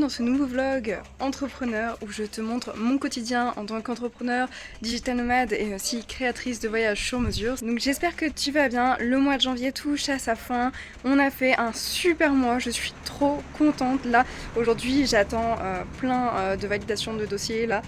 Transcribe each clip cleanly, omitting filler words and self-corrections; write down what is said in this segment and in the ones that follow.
dans ce nouveau vlog entrepreneur où je te montre mon quotidien en tant qu'entrepreneur, digital nomade et aussi créatrice de voyages sur mesure. Donc j'espère que tu vas bien. Le mois de janvier touche à sa fin. On a fait un super mois, je suis trop contente. Là aujourd'hui j'attends plein de validations de dossiers. Là,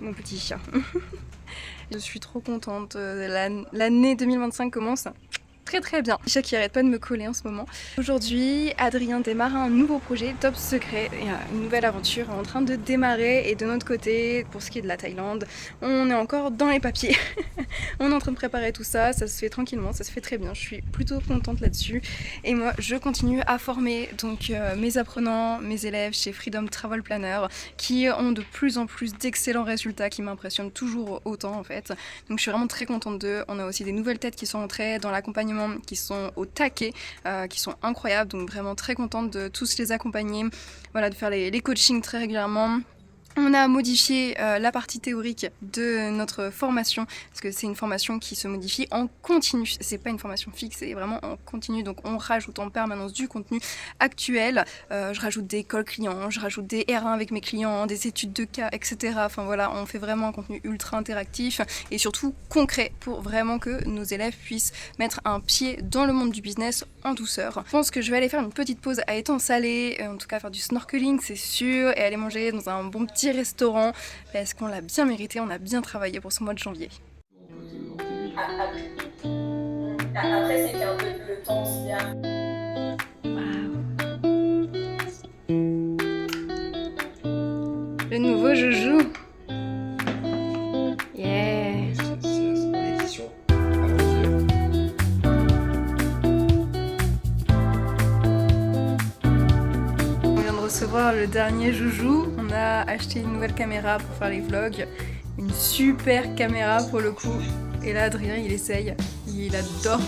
mon petit chat. Je suis trop contente. L'année 2025 commence très bien. Chat qui arrête pas de me coller en ce moment. Aujourd'hui, Adrien démarre un nouveau projet, Top Secret. Il y a une nouvelle aventure en train de démarrer et de notre côté, pour ce qui est de la Thaïlande, on est encore dans les papiers. On est en train de préparer tout ça, ça se fait tranquillement, ça se fait très bien. Je suis plutôt contente là-dessus. Et moi, je continue à former donc mes apprenants, mes élèves chez Freedom Travel Planner qui ont de plus en plus d'excellents résultats qui m'impressionnent toujours autant en fait. Donc je suis vraiment très contente d'eux. On a aussi des nouvelles têtes qui sont entrées dans l'accompagnement, qui sont au taquet, qui sont incroyables, donc vraiment très contente de tous les accompagner, voilà, de faire les coachings très régulièrement. On a modifié la partie théorique de notre formation parce que c'est une formation qui se modifie en continu, c'est pas une formation fixe, c'est vraiment en continu, donc on rajoute en permanence du contenu actuel. Je rajoute des calls clients, je rajoute des R1 avec mes clients, des études de cas, etc. Enfin voilà, on fait vraiment un contenu ultra interactif et surtout concret pour vraiment que nos élèves puissent mettre un pied dans le monde du business en douceur. Je pense que je vais aller faire une petite pause à étang salé, en tout cas faire du snorkeling c'est sûr, et aller manger dans un bon petit restaurant parce qu'on l'a bien mérité, on a bien travaillé pour ce mois de janvier. Après, c'est qu'un peu le temps s'y a. Le nouveau joujou. Yeah. On vient de recevoir le dernier joujou. On a acheté une nouvelle caméra pour faire les vlogs. Une super caméra pour le coup. Et là, Adrien, il essaye. Il adore.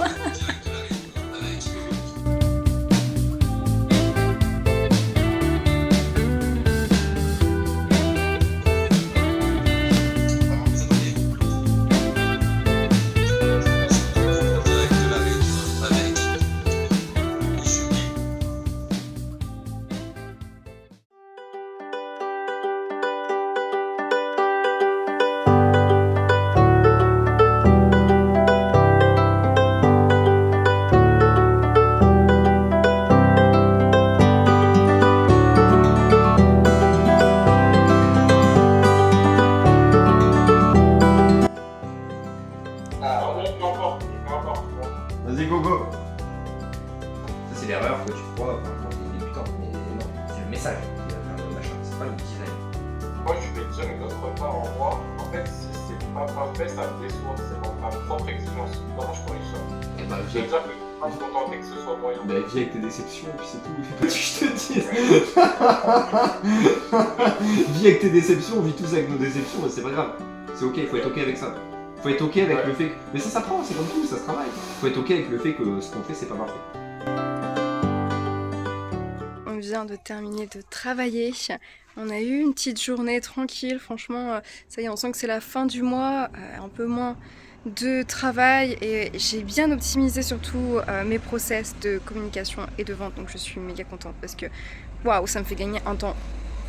Vas-y, gogo. Ça, c'est l'erreur que tu crois quand t'es débutant. Mais non, c'est le message qui va faire le machin, c'est pas le design. Moi, je vais dire une autre part en moi. En fait, si c'est pas parfait, ça me déçoit. C'est dans ma propre exigence. Comment je corrige ça? Et bah, Je veux dire que je suis pas contenté que ce soit moyen. bah, vis avec tes déceptions, et puis c'est tout. Fais pas que je te dise. Vis avec tes déceptions, on vit tous avec nos déceptions, mais c'est pas grave. C'est ok, faut être ok avec ça. Faut être ok avec le fait que... Mais ça s'apprend, c'est comme tout, ça se travaille. Faut être ok avec le fait que ce qu'on fait, c'est pas parfait. On vient de terminer de travailler. On a eu une petite journée tranquille, franchement, ça y est, on sent que c'est la fin du mois, un peu moins de travail et j'ai bien optimisé surtout mes process de communication et de vente, donc je suis méga contente parce que waouh, ça me fait gagner un temps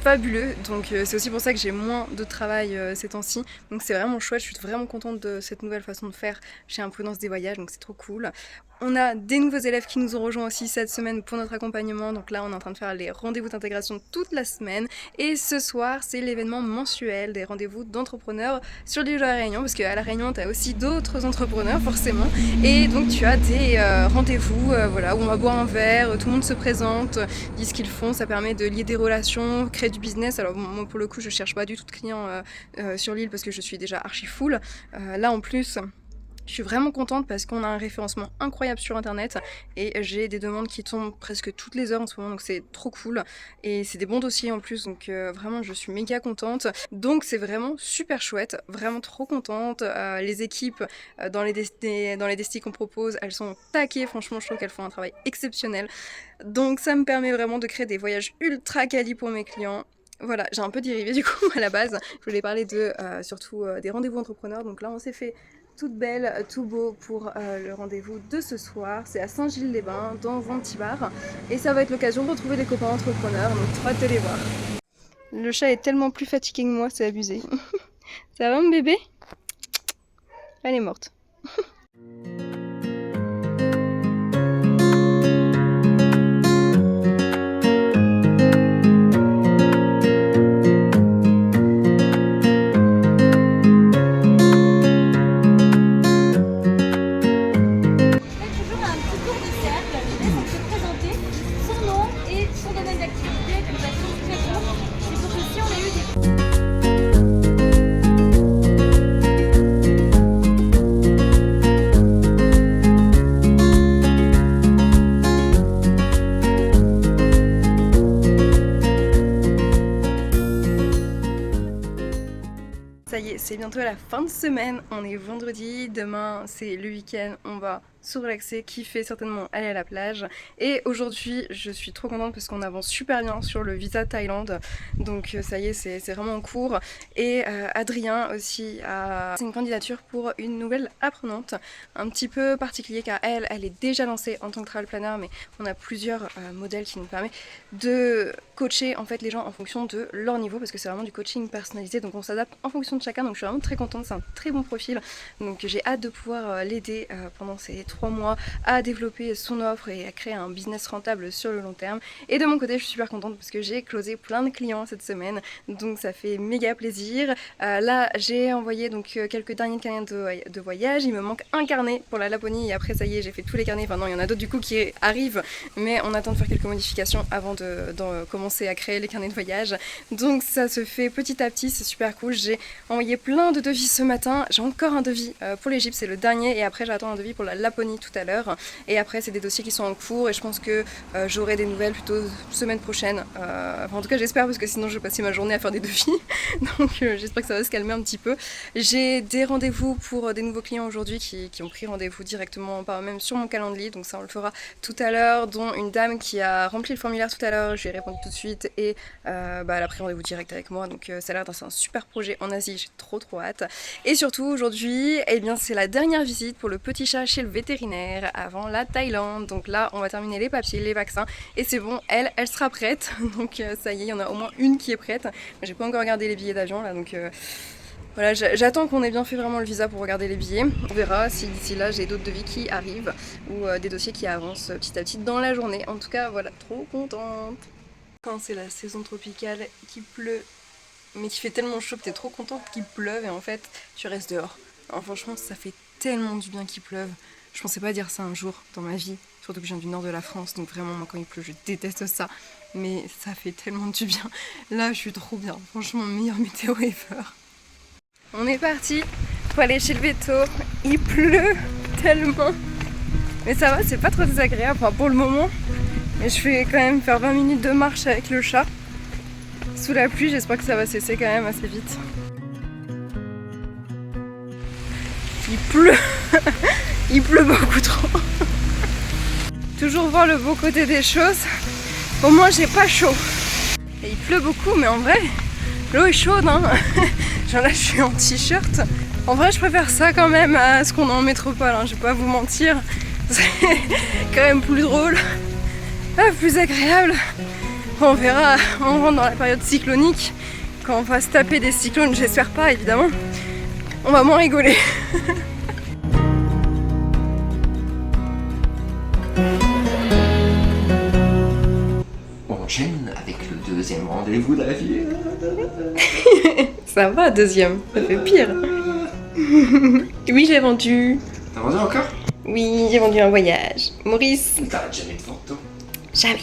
fabuleux, donc c'est aussi pour ça que j'ai moins de travail ces temps-ci, donc c'est vraiment chouette, je suis vraiment contente de cette nouvelle façon de faire chez Imprudence des Voyages, donc c'est trop cool. On a des nouveaux élèves qui nous ont rejoints aussi cette semaine pour notre accompagnement, donc là on est en train de faire les rendez-vous d'intégration toute la semaine et ce soir c'est l'événement mensuel des rendez-vous d'entrepreneurs sur l'île de la Réunion, parce qu'à la Réunion tu as aussi d'autres entrepreneurs forcément, et donc tu as des rendez-vous voilà, où on va boire un verre, tout le monde se présente, dit ce qu'ils font, ça permet de lier des relations, créer du business. Alors moi pour le coup je cherche pas du tout de clients sur l'île parce que je suis déjà archi full, là en plus je suis vraiment contente parce qu'on a un référencement incroyable sur internet et j'ai des demandes qui tombent presque toutes les heures en ce moment, donc c'est trop cool et c'est des bons dossiers en plus, donc vraiment je suis méga contente, donc c'est vraiment super chouette, vraiment trop contente. Les équipes dans les destis qu'on propose, elles sont taquées, franchement je trouve qu'elles font un travail exceptionnel, donc ça me permet vraiment de créer des voyages ultra quali pour mes clients. Voilà, j'ai un peu dérivé du coup à la base, je voulais parler de surtout des rendez-vous entrepreneurs, donc là on s'est fait toute belle, tout beau pour le rendez-vous de ce soir. C'est à Saint-Gilles-les-Bains, dans un petit bar. Et ça va être l'occasion de retrouver des copains entrepreneurs, donc trop hâte de les voir. Le chat est tellement plus fatigué que moi, c'est abusé. Ça va mon bébé? Elle est morte. Ça y est, c'est bientôt la fin de semaine, on est vendredi, demain c'est le week-end, on va se relaxer, kiffer, certainement aller à la plage. Et aujourd'hui, je suis trop contente parce qu'on avance super bien sur le visa Thaïlande. Donc ça y est, c'est vraiment en cours. Et Adrien aussi a une candidature pour une nouvelle apprenante. Un petit peu particulier car elle est déjà lancée en tant que travel planner, mais on a plusieurs modèles qui nous permettent de coacher en fait les gens en fonction de leur niveau parce que c'est vraiment du coaching personnalisé. Donc on s'adapte en fonction de chacun. Donc je suis vraiment très contente, c'est un très bon profil. Donc j'ai hâte de pouvoir l'aider pendant ces 3 mois à développer son offre et à créer un business rentable sur le long terme. Et de mon côté, je suis super contente parce que j'ai closé plein de clients cette semaine, donc ça fait méga plaisir. Là, j'ai envoyé donc quelques derniers carnets de voyage. Il me manque un carnet pour la Laponie et après ça y est, j'ai fait tous les carnets. Enfin non, il y en a d'autres du coup qui arrivent, mais on attend de faire quelques modifications avant de commencer à créer les carnets de voyage. Donc ça se fait petit à petit, c'est super cool. J'ai envoyé plein de devis ce matin. J'ai encore un devis pour l'Égypte, c'est le dernier, et après j'attends un devis pour la Laponie tout à l'heure. Et après c'est des dossiers qui sont en cours et je pense que j'aurai des nouvelles plutôt semaine prochaine. Enfin en tout cas j'espère parce que sinon je vais passer ma journée à faire des devis. Donc j'espère que ça va se calmer un petit peu. J'ai des rendez-vous pour des nouveaux clients aujourd'hui qui ont pris rendez-vous directement par eux-mêmes sur mon calendrier. Donc ça on le fera tout à l'heure, dont une dame qui a rempli le formulaire tout à l'heure. Je lui ai répondu tout de suite et elle a pris rendez-vous direct avec moi. Donc ça a l'air d'être un super projet en Asie, j'ai trop hâte. Et surtout aujourd'hui, eh bien c'est la dernière visite pour le petit chat chez le vétérinaire avant la Thaïlande. Donc là on va terminer les papiers, les vaccins et c'est bon, elle sera prête. Donc ça y est, il y en a au moins une qui est prête. J'ai pas encore regardé les billets d'avion là, donc voilà, j'attends qu'on ait bien fait vraiment le visa pour regarder les billets. On verra si d'ici là j'ai d'autres devis qui arrivent ou des dossiers qui avancent petit à petit dans la journée. En tout cas voilà, trop contente. Quand c'est la saison tropicale, qu'il pleut mais qui fait tellement chaud que t'es trop contente qu'il pleuve et en fait tu restes dehors. Alors franchement ça fait tellement du bien qu'il pleuve. Je pensais pas dire ça un jour dans ma vie, surtout que je viens du nord de la France, donc vraiment moi quand il pleut je déteste ça. Mais ça fait tellement du bien. Là je suis trop bien, franchement meilleure météo ever. On est parti pour aller chez le véto, il pleut tellement. Mais ça va, c'est pas trop désagréable, enfin pour le moment. Mais je vais quand même faire 20 minutes de marche avec le chat. Sous la pluie, j'espère que ça va cesser quand même assez vite. Il pleut, il pleut beaucoup trop. Toujours voir le beau côté des choses. Au moins j'ai pas chaud. Et il pleut beaucoup, mais en vrai, l'eau est chaude, hein. Genre là je suis en t-shirt. En vrai je préfère ça quand même à ce qu'on a en métropole, hein. Je vais pas vous mentir. C'est quand même plus drôle, plus agréable. On verra, on rentre dans la période cyclonique. Quand on va se taper des cyclones, j'espère pas évidemment, on va moins rigoler. On enchaîne avec le deuxième rendez-vous de la vie. Ça va, deuxième, ça fait pire. Oui, j'ai vendu. T'as vendu encore? Oui, j'ai vendu un voyage. Maurice. T'arrêtes jamais de photos. Jamais.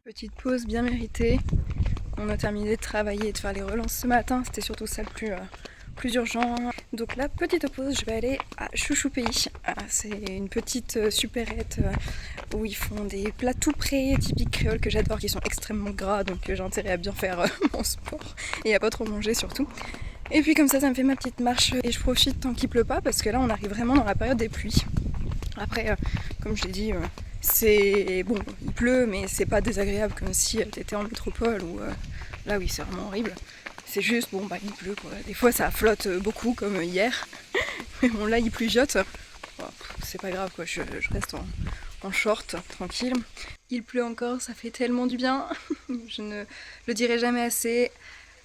Petite pause bien méritée. On a terminé de travailler et de faire les relances ce matin. C'était surtout ça le plus urgent. Donc là, petite pause, je vais aller à Chouchou Pays. C'est une petite supérette où ils font des plats tout prêts, typiques créoles que j'adore, qui sont extrêmement gras, donc j'ai intérêt à bien faire mon sport et à pas trop manger surtout. Et puis comme ça me fait ma petite marche et je profite tant qu'il pleut pas, parce que là on arrive vraiment dans la période des pluies. Après, comme je l'ai dit, c'est bon, il pleut, mais c'est pas désagréable comme si t'étais en métropole où là oui c'est vraiment horrible. C'est juste, bon bah il pleut quoi. Des fois ça flotte beaucoup comme hier, mais bon là il pluviote. Bon, c'est pas grave quoi, je reste en short, tranquille. Il pleut encore, ça fait tellement du bien, je ne le dirai jamais assez.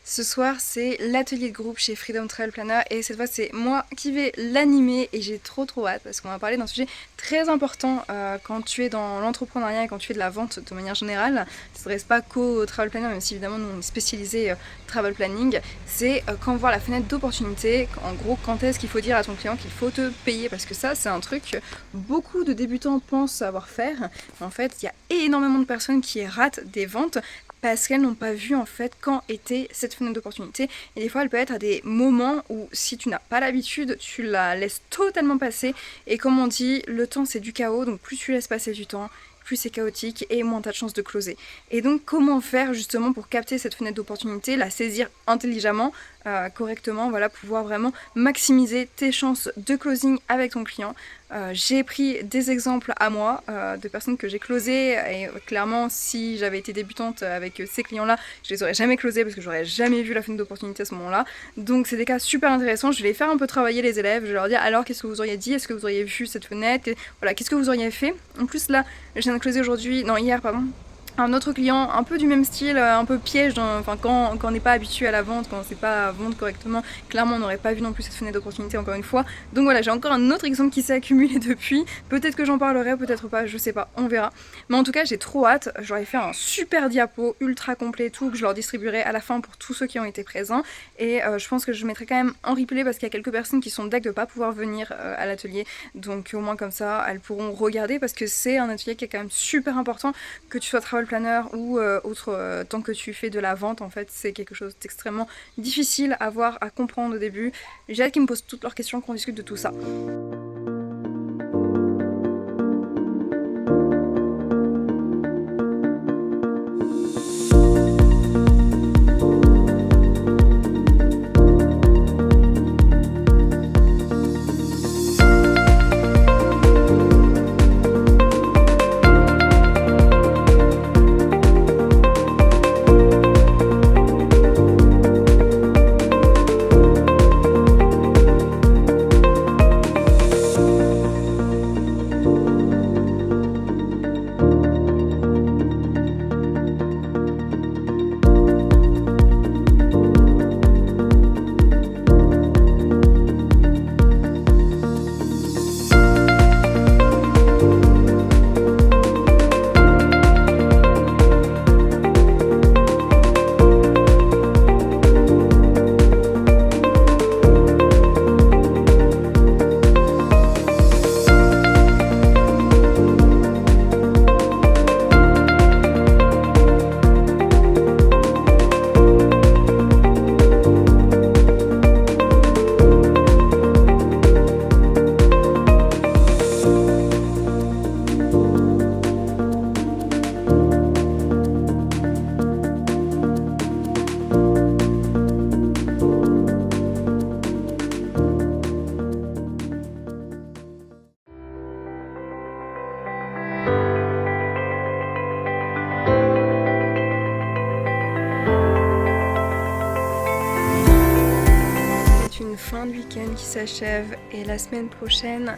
Ce soir, c'est l'atelier de groupe chez Freedom Travel Planner et cette fois, c'est moi qui vais l'animer et j'ai trop hâte parce qu'on va parler d'un sujet très important quand tu es dans l'entrepreneuriat et quand tu fais de la vente de manière générale. Ça ne s'adresse pas qu'au travel planner, même si évidemment nous on est spécialisé travel planning. C'est quand voir la fenêtre d'opportunité, en gros quand est-ce qu'il faut dire à ton client qu'il faut te payer, parce que ça c'est un truc que beaucoup de débutants pensent savoir faire. En fait, il y a énormément de personnes qui ratent des ventes parce qu'elles n'ont pas vu en fait quand était cette fenêtre d'opportunité, et des fois elle peut être à des moments où si tu n'as pas l'habitude tu la laisses totalement passer, et comme on dit le temps c'est du chaos, donc plus tu laisses passer du temps, plus c'est chaotique et moins tu as de chances de closer. Et donc comment faire justement pour capter cette fenêtre d'opportunité, la saisir intelligemment, correctement, voilà, pouvoir vraiment maximiser tes chances de closing avec ton client. J'ai pris des exemples à moi de personnes que j'ai closées et clairement si j'avais été débutante avec ces clients là je les aurais jamais closés parce que j'aurais jamais vu la fenêtre d'opportunité à ce moment là. Donc c'est des cas super intéressants, je vais les faire un peu travailler les élèves, je vais leur dire alors qu'est-ce que vous auriez dit, est-ce que vous auriez vu cette fenêtre, voilà, qu'est-ce que vous auriez fait. En plus là je viens de closer hier un autre client un peu du même style, un peu piège, enfin quand on n'est pas habitué à la vente, quand on ne sait pas vendre correctement, clairement on n'aurait pas vu non plus cette fenêtre d'opportunité encore une fois. Donc voilà, j'ai encore un autre exemple qui s'est accumulé depuis, peut-être que j'en parlerai, peut-être pas, je sais pas, on verra. Mais en tout cas j'ai trop hâte, j'aurais fait un super diapo ultra complet tout, que je leur distribuerai à la fin pour tous ceux qui ont été présents, et je pense que je mettrai quand même en replay parce qu'il y a quelques personnes qui sont deg de pas pouvoir venir à l'atelier, donc au moins comme ça elles pourront regarder, parce que c'est un atelier qui est quand même super important, que tu sois travel planner ou autre, tant que tu fais de la vente en fait c'est quelque chose d'extrêmement difficile à voir, à comprendre au début. J'ai hâte qu'ils me posent toutes leurs questions, qu'on discute de tout ça. Fin de week-end qui s'achève et la semaine prochaine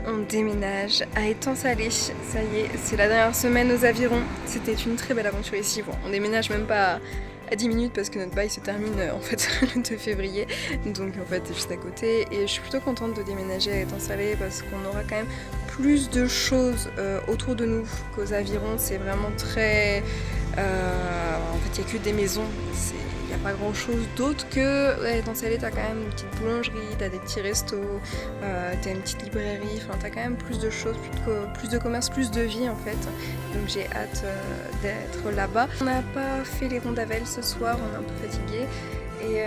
on déménage à Étang-Salé. Ça y est, c'est la dernière semaine aux Avirons. C'était une très belle aventure ici. Bon, on déménage même pas à 10 minutes parce que notre bail se termine en fait le 2 février. Donc en fait juste à côté. Et je suis plutôt contente de déménager à Étang-Salé parce qu'on aura quand même plus de choses autour de nous qu'aux Avirons. C'est vraiment très... en fait il n'y a que des maisons. Il n'y a pas grand chose d'autre que dans Salé, t'as quand même une petite boulangerie, t'as des petits restos, t'as une petite librairie, enfin t'as quand même plus de choses, plus de commerce, plus de vie en fait. Donc j'ai hâte d'être là-bas. On n'a pas fait les rondavel ce soir, on est un peu fatigué. et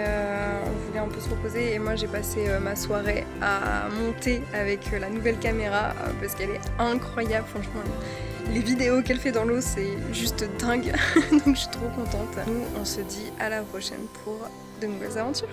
on voulait un peu se reposer et moi j'ai passé ma soirée à monter avec la nouvelle caméra parce qu'elle est incroyable, franchement. Les vidéos qu'elle fait dans l'eau, c'est juste dingue, donc je suis trop contente. Nous, on se dit à la prochaine pour de nouvelles aventures.